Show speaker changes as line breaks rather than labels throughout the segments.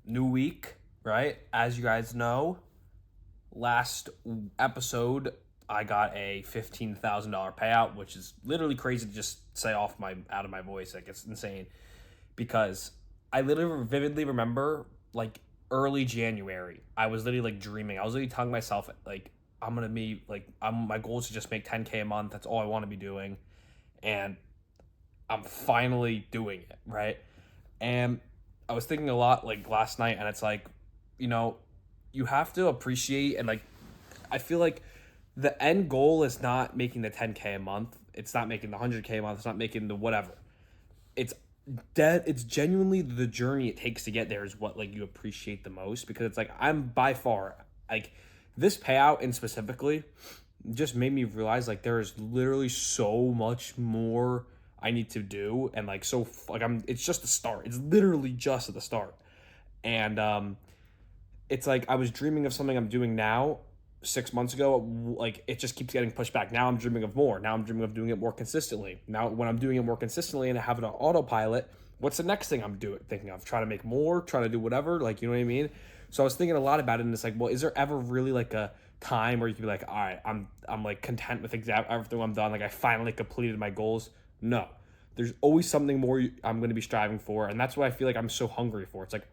New week, right? As you guys know, last episode I got a $15,000 payout, which is literally crazy to just say off my out of my voice. Like, it's insane because I literally vividly remember, like, early January, I was literally like dreaming. I was literally telling myself, like, I'm gonna be like, my goal is to just make 10K a month. That's all I want to be doing, and I'm finally doing it, right? And I was thinking a lot, like, last night, and it's like, you know, you have to appreciate, and, like, I feel like the end goal is not making the 10K a month. It's not making the 100K a month. It's not making the whatever. It's dead. It's genuinely the journey it takes to get there is what, like, you appreciate the most, because it's like, I'm by far, like, this payout in specifically just made me realize, like, there is literally so much more I need to do, and, like, so, like, it's just the start. It's literally just at the start. And it's like I was dreaming of something I'm doing now 6 months ago. Like, it just keeps getting pushed back. Now I'm dreaming of more. Now I'm dreaming of doing it more consistently. Now, when I'm doing it more consistently and I have it on autopilot, what's the next thing I'm thinking of? Trying to make more, trying to do whatever, like, you know what I mean? So I was thinking a lot about it, and it's like, well, is there ever really like a time where you can be like, all right, I'm like content with everything I'm done. Like, I finally completed my goals. No, there's always something more I'm going to be striving for, and that's what I feel like I'm so hungry for. It's like,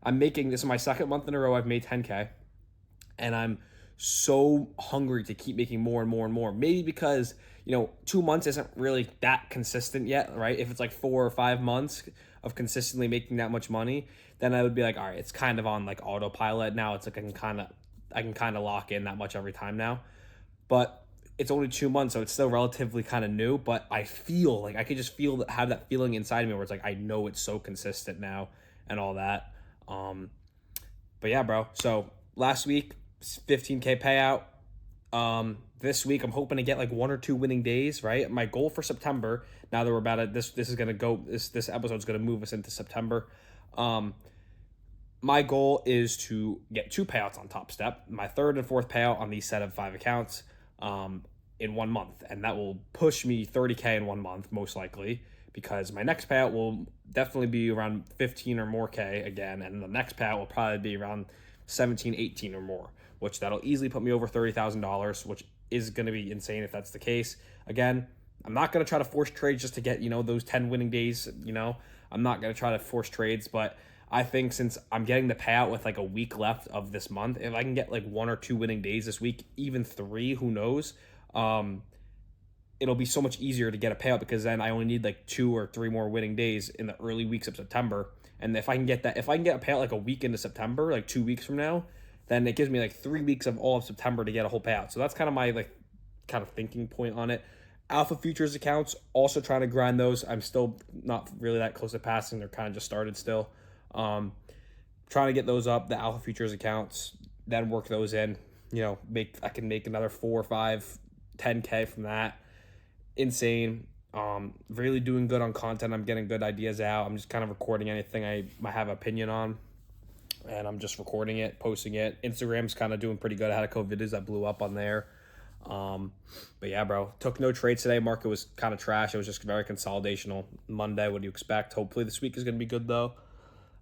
I'm making this is my second month in a row I've made 10K, and I'm so hungry to keep making more and more and more. Maybe because, 2 months isn't really that consistent yet, right? If it's like 4 or 5 months of consistently making that much money, then I would be like, all right, it's kind of on like autopilot now. It's like I can kind of lock in that much every time now. But it's only 2 months, so it's still relatively kind of new. But I feel like I could just have that feeling inside of me where it's like, I know it's so consistent now and all that. But yeah, bro. So last week, 15K payout. This week I'm hoping to get like 1 or 2 winning days, right? My goal for September, now that we're about it, this is gonna go, this episode is gonna move us into September. My goal is to get 2 payouts on Top Step, my third and fourth payout on these set of 5 accounts, in 1 month, and that will push me 30K in 1 month, most likely, because my next payout will definitely be around 15 or more K again, and the next payout will probably be around 17, 18 or more, which that'll easily put me over $30,000, which is going to be insane if that's the case. Again, I'm not going to try to force trades just to get, those 10 winning days, I'm not going to try to force trades, but I think since I'm getting the payout with like a week left of this month, if I can get like 1 or 2 winning days this week, even 3, who knows, it'll be so much easier to get a payout, because then I only need like 2 or 3 more winning days in the early weeks of September. And if I can get a payout like a week into September, like 2 weeks from now, then it gives me like 3 weeks of all of September to get a whole payout. So that's kind of my kind of thinking point on it. Alpha futures accounts, also trying to grind those. I'm still not really that close to passing. They're kind of just started still. Trying to get those up, the alpha futures accounts, then work those in. I can make another 4 or 5, 10K from that. Insane. Really doing good on content. I'm getting good ideas out. I'm just kind of recording anything I might have opinion on, and I'm just recording it, posting it. Instagram's kind of doing pretty good. I had a couple videos that blew up on there. But yeah, bro, took no trades today. Market was kind of trash. It was just very consolidational Monday. What do you expect? Hopefully this week is going to be good though.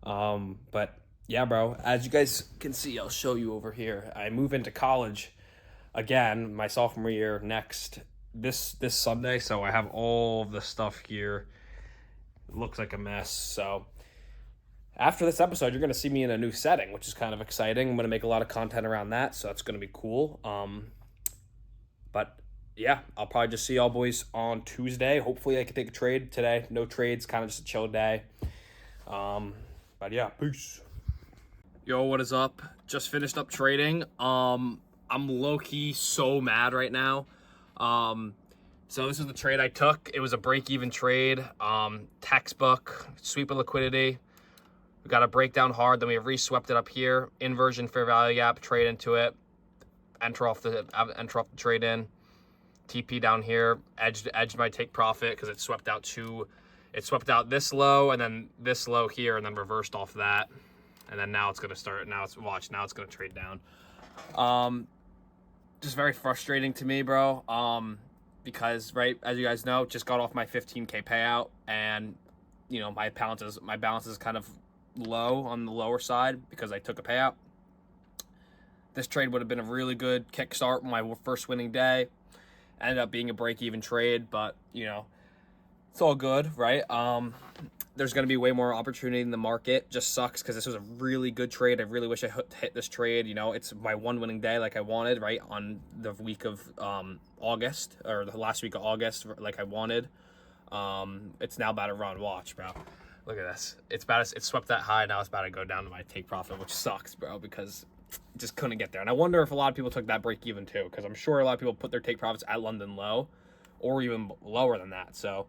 But yeah, bro, as you guys can see, I'll show you over here. I move into college again, my sophomore year this Sunday, so I have all of the stuff here. It looks like a mess. So after this episode, you're going to see me in a new setting, which is kind of exciting. I'm going to make a lot of content around that, so that's going to be cool. But yeah, I'll probably just see y'all boys on Tuesday. Hopefully I can take a trade today. No trades, kind of just a chill day. But yeah, peace. Yo, what is up? Just finished up trading. I'm low-key so mad right now. So this is the trade I took. It was a break-even trade. Textbook, sweep of liquidity. We got a breakdown hard, then we re-swept it up here. Inversion, fair value gap, trade into it. Enter off the trade in. TP down here. Edged my take profit because it swept out this low and then this low here and then reversed off that. And then now it's gonna start. Now it's gonna trade down. Just very frustrating to me, bro. Because, right, as you guys know, just got off my 15K payout, and my balance is kind of low on the lower side because I took a payout. This trade would have been a really good kickstart my first winning day. Ended up being a break-even trade, but it's all good, right? There's going to be way more opportunity in the market. Just sucks because this was a really good trade. I really wish I hit this trade. It's my one winning day like I wanted, right? On the week of August, or the last week of August, like I wanted. It's now about to run. Watch, bro. Look at this. It's swept that high. Now it's about to go down to my take profit, which sucks, bro, because just couldn't get there. And I wonder if a lot of people took that break even too, because I'm sure a lot of people put their take profits at London low or even lower than that. So,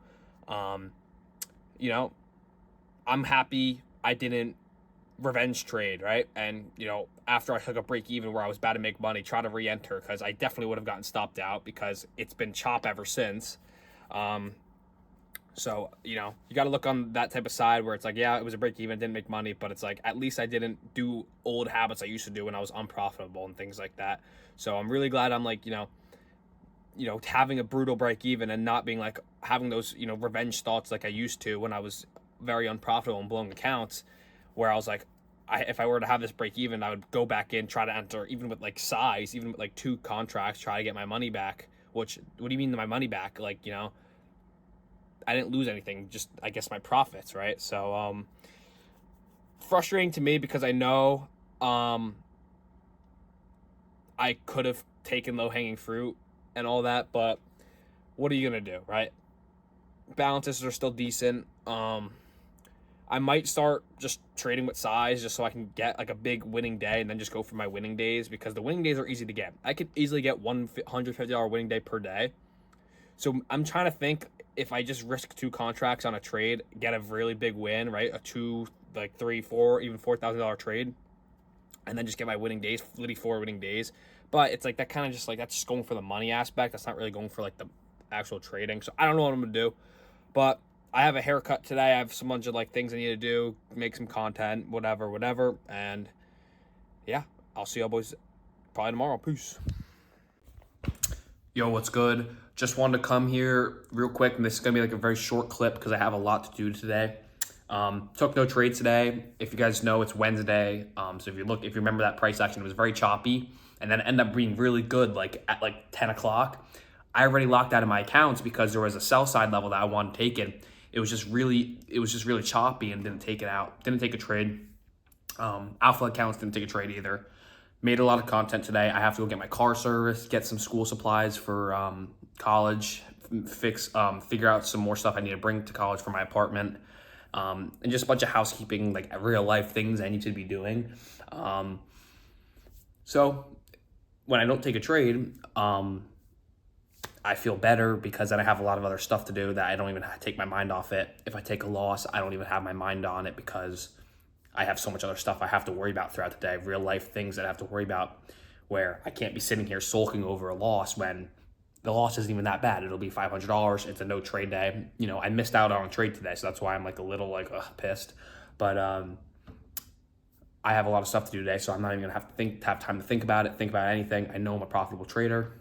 I'm happy I didn't revenge trade, right? And, after I took a break even where I was about to make money, try to re-enter, because I definitely would have gotten stopped out because it's been chop ever since. So, you got to look on that type of side where it's like, yeah, it was a break even, didn't make money, but it's like, at least I didn't do old habits I used to do when I was unprofitable and things like that. So I'm really glad I'm like, having a brutal break even and not being like having those, revenge thoughts like I used to when I was very unprofitable and blowing accounts, where I was like, if I were to have this break even, I would go back in, try to enter, even with like size, even with like 2 contracts, try to get my money back. Which, what do you mean my money back? Like, I didn't lose anything, just I guess my profits, right? So frustrating to me because I know I could have taken low-hanging fruit and all that, but what are you gonna do, right? Balances are still decent. I might start just trading with size just so I can get like a big winning day and then just go for my winning days, because the winning days are easy to get. I could easily get $150 winning day per day. So I'm trying to think, if I just risk 2 contracts on a trade, get a really big win, right? A 2, like 3, 4, even $4,000 trade, and then just get my winning days, literally 4 winning days. But it's like that kind of just like, that's just going for the money aspect. That's not really going for like the actual trading. So I don't know what I'm gonna do, but I have a haircut today. I have some bunch of like things I need to do, make some content, whatever. And yeah, I'll see y'all boys probably tomorrow. Peace. Yo, what's good? Just wanted to come here real quick, and this is gonna be like a very short clip because I have a lot to do today. Took no trades today. If you guys know, it's Wednesday. So if you remember that price action, it was very choppy, and then it ended up being really good, like at like 10 o'clock. I already locked out of my accounts because there was a sell side level that I wanted taken. It was just really choppy and didn't take it out. Didn't take a trade. Alpha accounts didn't take a trade either. Made a lot of content today. I have to go get my car serviced, get some school supplies for college, figure out some more stuff I need to bring to college for my apartment, and just a bunch of housekeeping, like real life things I need to be doing. So when I don't take a trade, I feel better because then I have a lot of other stuff to do that I don't even take my mind off it. If I take a loss, I don't even have my mind on it because I have so much other stuff I have to worry about throughout the day, real life things that I have to worry about, where I can't be sitting here sulking over a loss when the loss isn't even that bad. It'll be $500. It's a no trade day. I missed out on a trade today, so that's why I'm like a little like pissed. But I have a lot of stuff to do today, so I'm not even gonna have time to think about anything. I know I'm a profitable trader.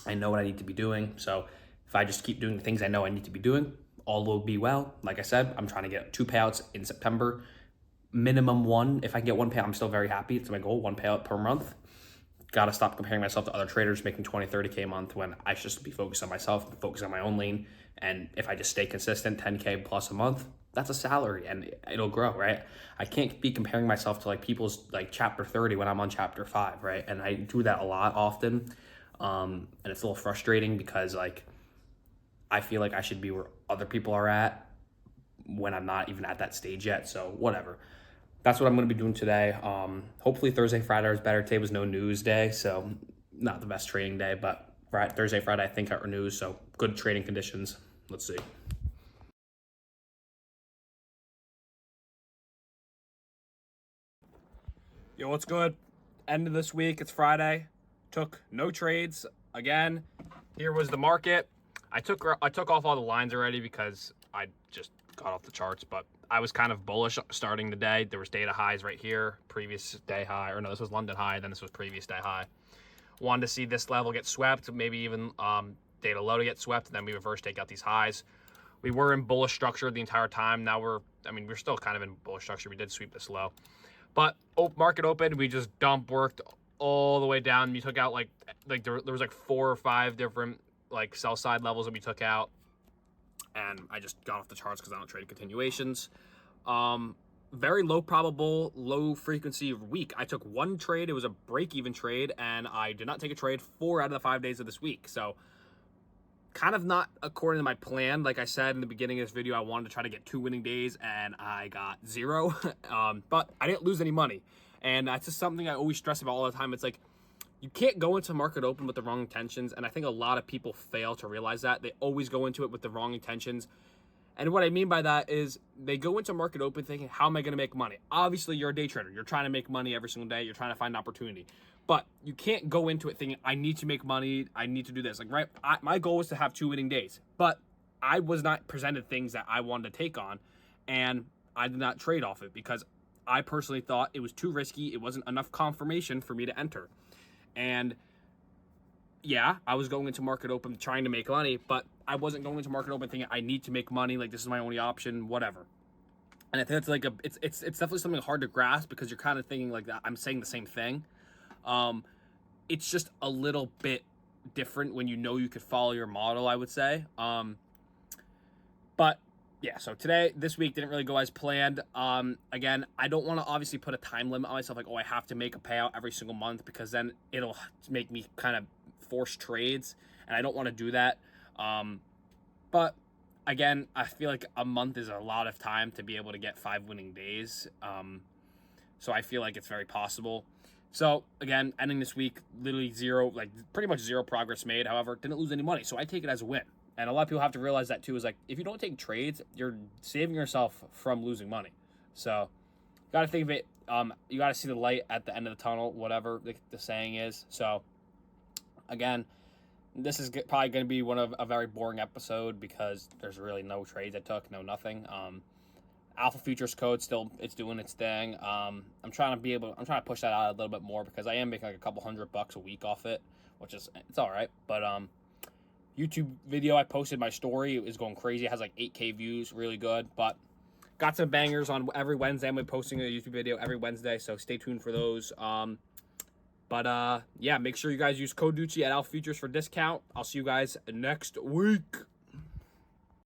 I know what I need to be doing. So if I just keep doing the things I know I need to be doing, all will be well. Like I said, I'm trying to get 2 payouts in September. Minimum 1. If I can get 1 payout, I'm still very happy. It's my goal, 1 payout per month. Got to stop comparing myself to other traders making 20, 30K a month when I should just be focused on myself, focus on my own lane. And if I just stay consistent, 10K plus a month, that's a salary and it'll grow, right? I can't be comparing myself to like people's like chapter 30 when I'm on chapter 5, right? And I do that a lot often. And it's a little frustrating because like I feel like I should be where other people are at when I'm not even at that stage yet. So whatever. That's what I'm going to be doing today. Hopefully Thursday, Friday is better. Today was no news day, so not the best trading day, but Thursday, Friday I think are news, so good trading conditions. Let's see. Yo, what's good? End of this week, it's Friday. Took no trades again. Here was the market. I took off all the lines already because I just got off the charts, but I was kind of bullish starting the day. There was data highs right here, previous day high, or no, this was London high, then this was previous day high. Wanted to see this level get swept, maybe even data low to get swept, and then we reverse take out these highs. We were in bullish structure the entire time. Now we're I mean, we're still kind of in bullish structure. We did sweep this low. But market open, we just worked all the way down. We took out like there was like 4 or 5 different like sell side levels that we took out. And I just got off the charts because I don't trade continuations. Very low probable, low frequency week. I took 1 trade. It was a break-even trade, and I did not take a trade 4 out of the 5 days of this week. So kind of not according to my plan. Like I said in the beginning of this video, I wanted to try to get 2 winning days, and I got 0. But I didn't lose any money. And that's just something I always stress about all the time. It's like, you can't go into market open with the wrong intentions, and I think a lot of people fail to realize that. They always go into it with the wrong intentions. And what I mean by that is they go into market open thinking, how am I going to make money? Obviously, you're a day trader. You're trying to make money every single day. You're trying to find an opportunity. But you can't go into it thinking, I need to make money. I need to do this. Like, right? My goal was to have 2 winning days. But I was not presented things that I wanted to take on, and I did not trade off it because I personally thought it was too risky. It wasn't enough confirmation for me to enter. And yeah, I was going into market open trying to make money, but I wasn't going into market open thinking I need to make money, like this is my only option, whatever. And I think it's like it's definitely something hard to grasp because you're kind of thinking like that I'm saying the same thing. It's just a little bit different when you know you could follow your model, I would say. But yeah, so this week didn't really go as planned. Again, I don't want to obviously put a time limit on myself, like, oh, I have to make a payout every single month, because then it'll make me kind of force trades, and I don't want to do that. But again, I feel like a month is a lot of time to be able to get 5 winning days. So I feel like it's very possible. So again, ending this week, literally 0, like pretty much 0 progress made. However, didn't lose any money, so I take it as a win. And a lot of people have to realize that too, is like, if you don't take trades, you're saving yourself from losing money. So you got to think of it. You got to see the light at the end of the tunnel, whatever the saying is. So again, this is probably going to be a very boring episode because there's really no trades I took, nothing. Alpha Futures Code it's doing its thing. I'm trying to push that out a little bit more because I am making like a couple $100 a week off it, which is, it's all right. But YouTube video, I posted my story. It was going crazy. It has like 8K views, really good. But got some bangers on every Wednesday. I'm posting a YouTube video every Wednesday, so stay tuned for those. Yeah, make sure you guys use code Ducci at Alpha Futures for discount. I'll see you guys next week.